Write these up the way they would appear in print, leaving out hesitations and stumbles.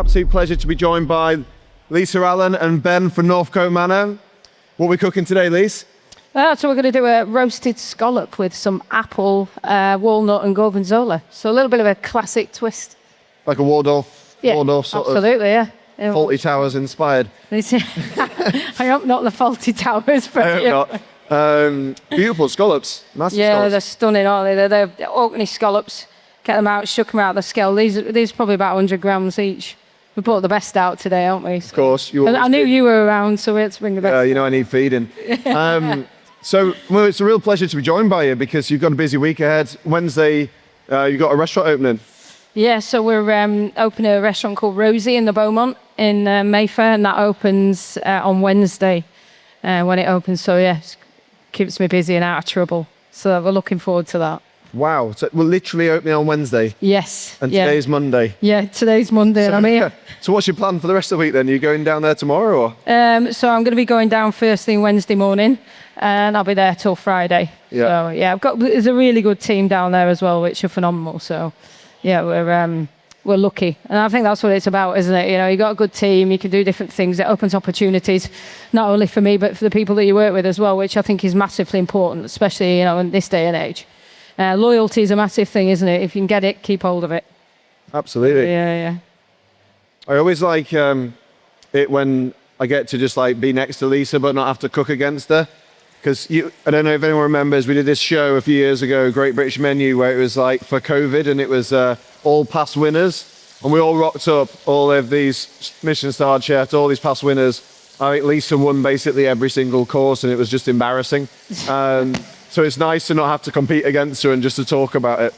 Absolute pleasure to be joined by Lisa Allen and Ben from Northcote Manor. What are we cooking today, Lisa? So we're going to do a roasted scallop with some apple, walnut and gorgonzola. So a little bit of a classic twist. Like a Waldorf sort absolutely, of yeah. Fawlty Towers inspired. I hope not the Fawlty Towers, but I hope not. Beautiful scallops, massive scallops. They're stunning, aren't they? They're Orkney scallops. Get them out, shook them out of the scale. These are probably about 100 grams each. We brought the best out today, haven't we? Of course. I knew you were around, so we had to bring the best. I need feeding. So it's a real pleasure to be joined by you because you've got a busy week ahead. Wednesday, you've got a restaurant opening. Yeah, so we're opening a restaurant called Rosie in the Beaumont in Mayfair, and that opens on Wednesday when it opens. So yeah, it keeps me busy and out of trouble. So we're looking forward to that. Wow, so we're literally opening on Wednesday? Yes. And today's Monday? Yeah, today's Monday and I'm here. So what's your plan for the rest of the week then? Are you going down there tomorrow? Or? So I'm going to be going down first thing Wednesday morning and I'll be there till Friday. Yeah. So yeah, there's a really good team down there as well, which are phenomenal. So yeah, we're lucky. And I think that's what it's about, isn't it? You know, you got a good team, you can do different things. It opens opportunities, not only for me, but for the people that you work with as well, which I think is massively important, especially, you know, in this day and age. Loyalty is a massive thing, isn't it? If you can get it, keep hold of it. Absolutely. Yeah. I always like it when I get to just like be next to Lisa but not have to cook against her. Because I don't know if anyone remembers, we did this show a few years ago, Great British Menu, where it was like for COVID and it was all past winners. And we all rocked up, all of these Michelin-starred chefs, all these past winners. I think Lisa won basically every single course and it was just embarrassing. So it's nice to not have to compete against her and just to talk about it.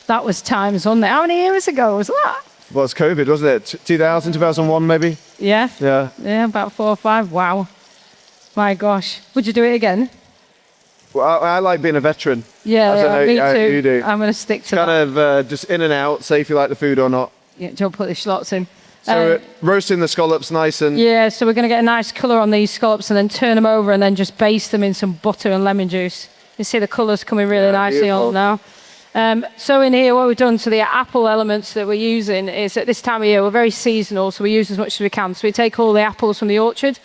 That was times, wasn't it? How many years ago was that? Well, it's COVID, wasn't it? 2000, 2001 maybe? Yeah. Yeah. Yeah, about 4 or 5. Wow. My gosh. Would you do it again? Well, I like being a veteran. Yeah, me too. You do. I'm going to stick to that. Kind of just in and out, say if you like the food or not. Yeah, don't put the schlots in. So roasting the scallops nice and... Yeah, so we're going to get a nice colour on these scallops and then turn them over and then just baste them in some butter and lemon juice. You see the colours coming really nicely on now. So in here, what we've done, so the apple elements that we're using is at this time of year, we're very seasonal, so we use as much as we can. So we take all the apples from the orchard,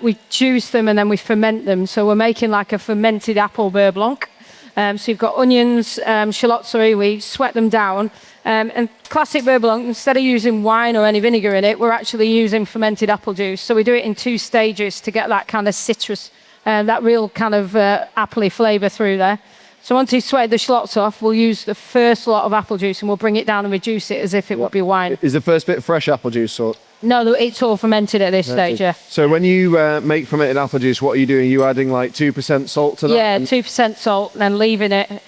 we juice them and then we ferment them. So we're making like a fermented apple beurre blanc. So you've got onions, shallots, we sweat them down. And classic beurre blanc, instead of using wine or any vinegar in it, we're actually using fermented apple juice. So we do it in 2 stages to get that kind of citrus, that real kind of appley flavour through there. So once you've sweated the shallots off, we'll use the first lot of apple juice and we'll bring it down and reduce it as if it would be wine. Is the first bit fresh apple juice or...? No, it's all fermented at this stage, yeah. So when you make fermented apple juice, what are you doing? Are you adding like 2% salt to that? Yeah, 2% salt and then leaving it.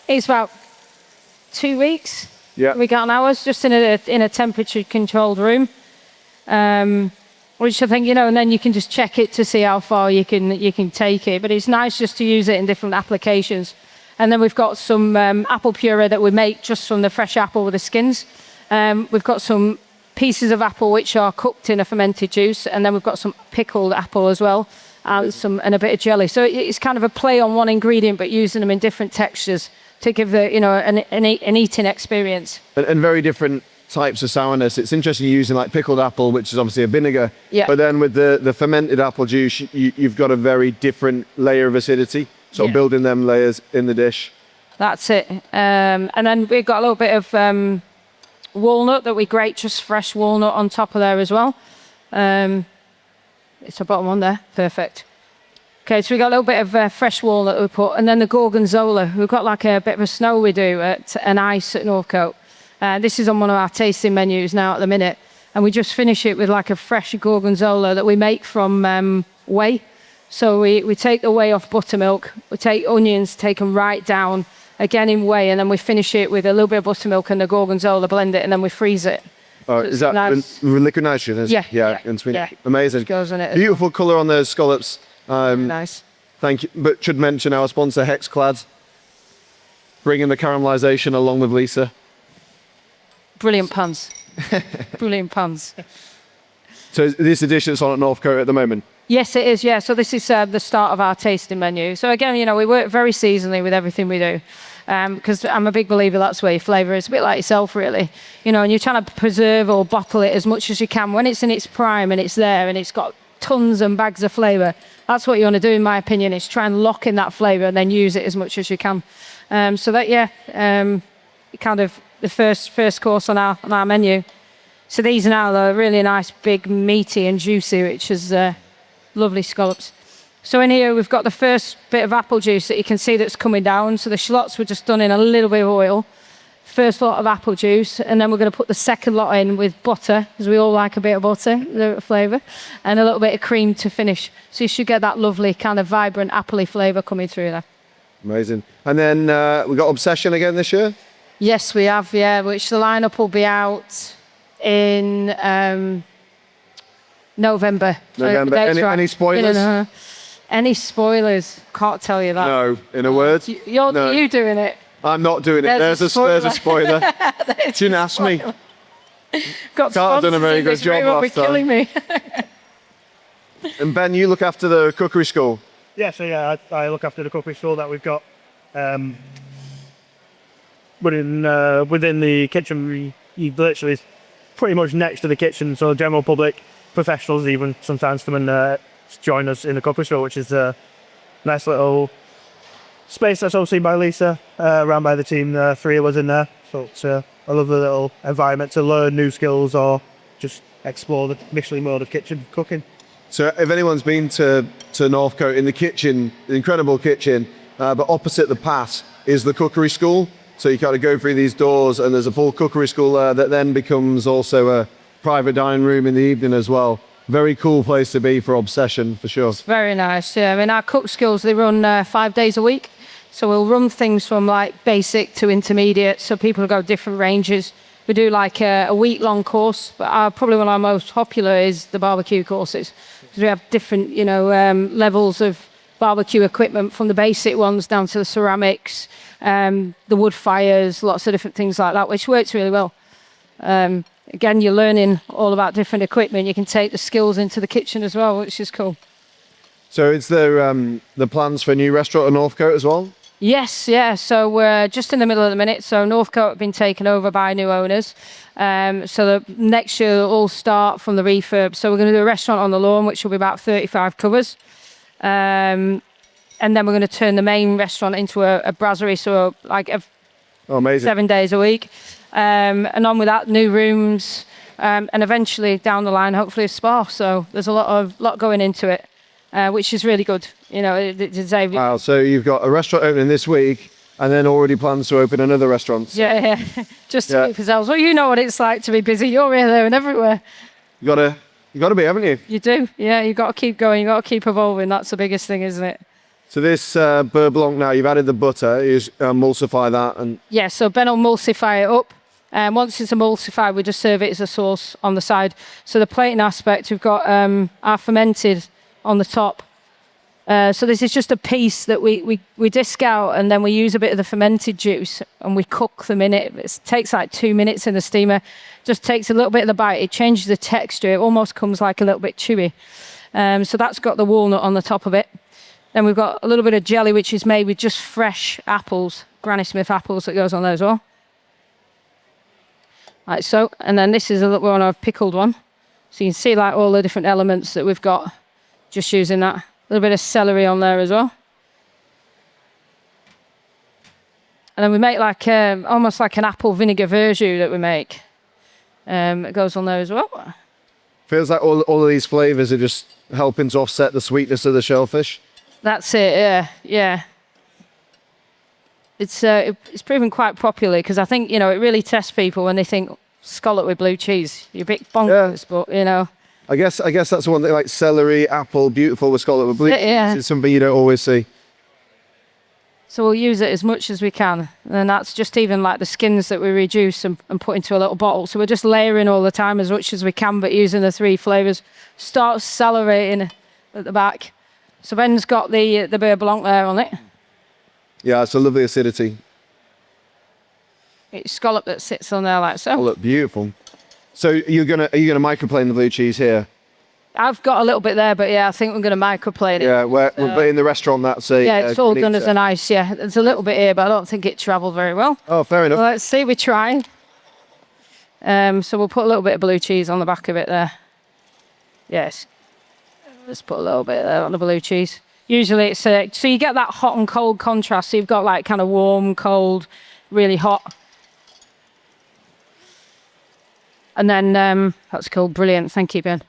It's about 2 weeks. Yeah. We got an hours just in a temperature controlled room. Which I think, you know, and then you can just check it to see how far you can take it. But it's nice just to use it in different applications. And then we've got some apple puree that we make just from the fresh apple with the skins. We've got some pieces of apple which are cooked in a fermented juice, and then we've got some pickled apple as well, and a bit of jelly. So it's kind of a play on one ingredient, but using them in different textures to give the, you know, an eating experience. And very different types of sourness. It's interesting using like pickled apple, which is obviously a vinegar, but then with the fermented apple juice, you've got a very different layer of acidity, so building them layers in the dish. That's it. And then we've got a little bit of walnut that we grate, just fresh walnut on top of there as well. It's the bottom one there, perfect. Okay, so we got a little bit of fresh walnut that we put, and then the gorgonzola. We've got like a bit of a snow we do at an ice at Northcote. This is on one of our tasting menus now at the minute, and we just finish it with like a fresh gorgonzola that we make from whey. So we take the whey off buttermilk, we take onions, take them right down, again in whey, and then we finish it with a little bit of buttermilk and the gorgonzola, blend it, and then we freeze it. Oh, is that nice. Liquid nitrogen? Yeah. And sweet. Yeah. Amazing. Goes in it. Beautiful colour on those scallops. Nice. Thank you. But should mention our sponsor, Hexclad, bringing the caramelisation along with Lisa. Brilliant puns. Brilliant puns. So this dish that's on at Northcote at the moment? Yes, it is, yeah. So this is the start of our tasting menu. So again, you know, we work very seasonally with everything we do. because I'm a big believer that's where your flavour is, a bit like yourself, really. You know, and you're trying to preserve or bottle it as much as you can. When it's in its prime and it's there and it's got tons and bags of flavour, that's what you want to do, in my opinion, is try and lock in that flavour and then use it as much as you can. So that, kind of the first course on our menu. So these are now the really nice, big, meaty and juicy, which is lovely scallops. So in here, we've got the first bit of apple juice that you can see that's coming down. So the shallots were just done in a little bit of oil. First lot of apple juice, and then we're going to put the second lot in with butter, because we all like a bit of butter, the flavour, and a little bit of cream to finish. So you should get that lovely kind of vibrant appley flavour coming through there. Amazing. And then we got Obsession again this year? Yes, we have, yeah, which the lineup will be out in November. Any spoilers? Any spoilers? Can't tell you that. No, in a word? You doing it? I'm not doing it. There's a spoiler. You didn't ask me. Can't have done a very good job last time. Killing me. And Ben, you look after the cookery school. Yeah, so I look after the cookery school that we've got. Within the kitchen, you literally pretty much next to the kitchen, so general public, professionals even sometimes come and join us in the cookery school, which is a nice little space that's overseen by Lisa, run by the team, 3 of us in there. So it's a lovely little environment to learn new skills or just explore the Michelin world of kitchen cooking. So if anyone's been to Northcote, in the kitchen, the incredible kitchen, but opposite the pass is the cookery school. So you kind of go through these doors and there's a full cookery school there that then becomes also a private dining room in the evening as well. Very cool place to be for Obsession, for sure. It's very nice, yeah. I mean, our cook schools, they run 5 days a week. So we'll run things from like basic to intermediate, so people go different ranges. We do like a week-long course, but probably one of our most popular is the barbecue courses. Because we have different, levels of barbecue equipment, from the basic ones down to the ceramics, the wood fires, lots of different things like that, which works really well. Again, you're learning all about different equipment. You can take the skills into the kitchen as well, which is cool. So is there the plans for a new restaurant at Northcote as well? Yes, yeah. So we're just in the middle of the minute. So Northcote have been taken over by new owners. So the next year will all start from the refurb. So we're going to do a restaurant on the lawn, which will be about 35 covers. And then we're going to turn the main restaurant into a brasserie. So amazing. 7 days a week. And on with that, new rooms, and eventually down the line, hopefully a spa. So there's a lot going into it, which is really good. Wow, so you've got a restaurant opening this week and then already plans to open another restaurant. Yeah. Just to keep ourselves. Well, you know what it's like to be busy. You're here, there and everywhere. You gotta be, haven't you? You do, yeah. You've got to keep going. You've got to keep evolving. That's the biggest thing, isn't it? So this beurre blanc now, you've added the butter, you emulsify that. And yeah, so Ben will emulsify it up. Once it's emulsified, we just serve it as a sauce on the side. So the plating aspect, we've got our fermented on the top. So this is just a piece that we disc out, and then we use a bit of the fermented juice and we cook them in it. It takes like 2 minutes in the steamer. Just takes a little bit of the bite. It changes the texture. It almost comes like a little bit chewy. So that's got the walnut on the top of it. Then we've got a little bit of jelly, which is made with just fresh apples, Granny Smith apples, that goes on there as well. Like so. And then this is a little one, a pickled one. So you can see like all the different elements that we've got, just using that. A little bit of celery on there as well. And then we make like almost like an apple vinegar verjus that we make. It goes on there as well. Feels like all of these flavours are just helping to offset the sweetness of the shellfish. That's it, yeah. It's proven quite popular because I think, it really tests people when they think scallop with blue cheese. You're a bit bonkers, but, I guess that's the one thing, like celery, apple, beautiful with scallop with blue cheese. Yeah. It's something you don't always see. So we'll use it as much as we can. And that's just even like the skins that we reduce and put into a little bottle. So we're just layering all the time as much as we can, but using the 3 flavours. Start salivating at the back. So Ben's got the beurre blanc there on it. Yeah, it's a lovely acidity. It's scallop that sits on there like so. Oh, look, beautiful. So are you gonna microplane the blue cheese here? I've got a little bit there, but yeah, I think we're going to microplane it. Yeah, we're in the restaurant. That's a Yeah, it's all done as Granita. an ice. Yeah, there's a little bit here, but I don't think it travelled very well. Oh, fair enough. Well, let's see. We try. So we'll put a little bit of blue cheese on the back of it there. Yes. Let's put a little bit there on the blue cheese. Usually it's so you get that hot and cold contrast. So you've got like kind of warm, cold, really hot. And then that's cool, brilliant. Thank you, Ben.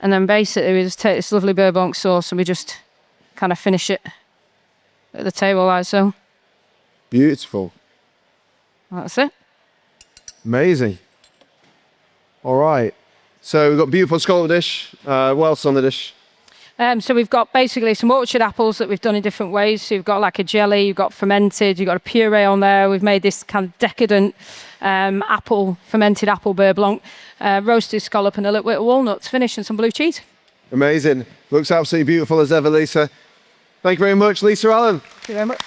And then basically we just take this lovely beurre blanc sauce and we just kind of finish it at the table like so. Beautiful. That's it. Amazing. All right. So we've got beautiful scallop dish. What else on the dish? So we've got basically some orchard apples that we've done in different ways. So you've got like a jelly, you've got fermented, you've got a puree on there. We've made this kind of decadent fermented apple beurre blanc, roasted scallop and a little bit of walnuts, finish and some blue cheese. Amazing. Looks absolutely beautiful as ever, Lisa. Thank you very much, Lisa Allen. Thank you very much.